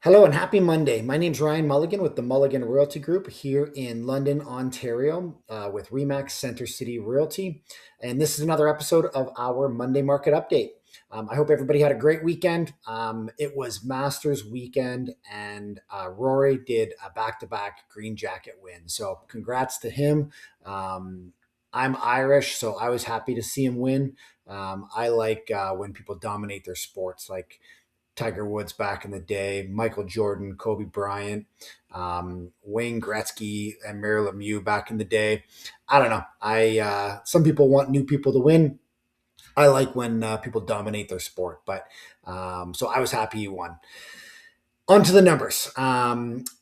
Hello and happy Monday. My name's Ryan Mulligan with the Mulligan Realty Group here in London, Ontario, with Remax Center City Realty. And this is another episode of our Monday Market Update. I hope everybody had a great weekend. It was Masters weekend, and Rory did a back-to-back green jacket win. So congrats to him. I'm Irish, so I was happy to see him win. I like when people dominate their sports, like Tiger Woods back in the day, Michael Jordan, Kobe Bryant, Wayne Gretzky, and Mario Lemieux back in the day. I don't know. I Some people want new people to win. I like when people dominate their sport, but so I was happy you won. On to the numbers.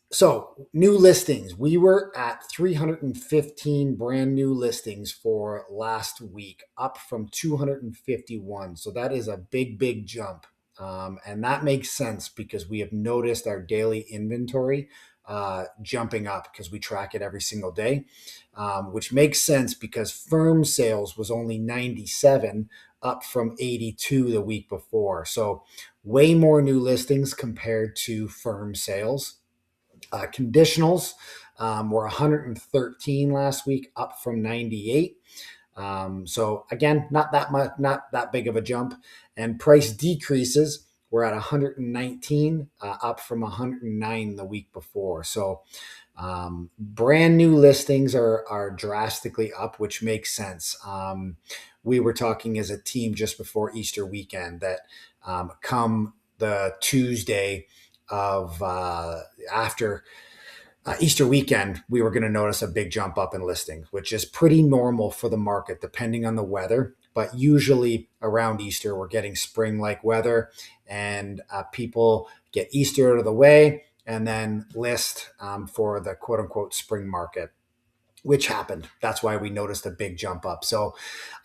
So new listings. We were at 315 brand new listings for last week, up from 251. So that is a big, big jump. And that makes sense because we have noticed our daily inventory jumping up because we track it every single day, which makes sense because firm sales was only 97, up from 82 the week before. So way more new listings compared to firm sales. Conditionals were 113 last week, up from 98. So again, not that much, not that big of a jump. And price decreases were at 119, up from 109 the week before. So brand new listings are drastically up, which makes sense. We were talking as a team just before Easter weekend that come the Tuesday of after Easter weekend, we were going to notice a big jump up in listings, which is pretty normal for the market depending on the weather. But usually around Easter, we're getting spring-like weather, and people get Easter out of the way and then list for the quote-unquote spring market, which happened. That's why we noticed a big jump up. So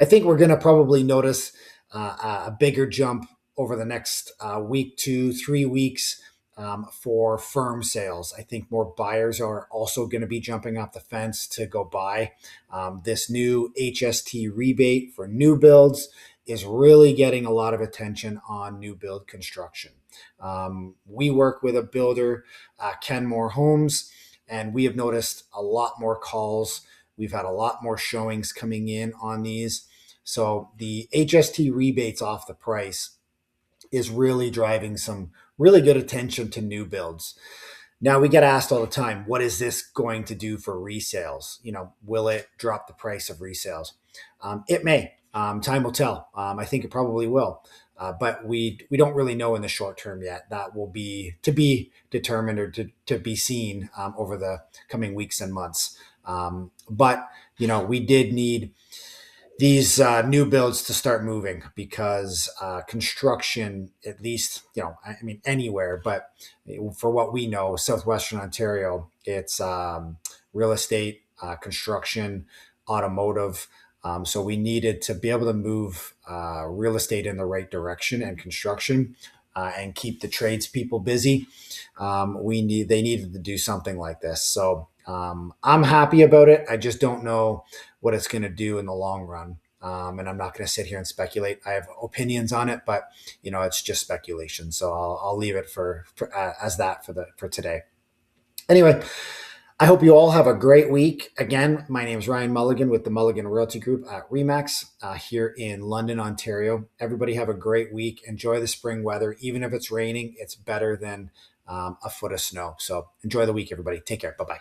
I think we're going to probably notice a bigger jump over the next week, 2, 3 weeks for firm sales. I think more buyers are also going to be jumping off the fence to go buy. This new HST rebate for new builds is really getting a lot of attention on new build construction. We work with a builder, Kenmore Homes, and we have noticed a lot more calls. We've had a lot more showings coming in on these. So the HST rebates off the price is really driving some really good attention to new builds. Now we get asked all the time, what is this going to do for resales? Will it drop the price of resales? It may. Time will tell. I think it probably will. But we don't really know in the short term yet. That will be to be determined or to be seen over the coming weeks and months. But we did need these new builds to start moving because construction, at least, I mean, anywhere, but for what we know, Southwestern Ontario, it's real estate, construction, automotive. So we needed to be able to move real estate in the right direction and construction and keep the tradespeople busy. They needed to do something like this. So I'm happy about it. I just don't know what it's going to do in the long run. And I'm not going to sit here and speculate. I have opinions on it, but it's just speculation. So I'll leave it as that for today. Anyway, I hope you all have a great week. Again, my name is Ryan Mulligan with the Mulligan Realty Group at Remax here in London, Ontario. Everybody have a great week. Enjoy the spring weather. Even if it's raining, it's better than a foot of snow. So enjoy the week, everybody. Take care. Bye-bye.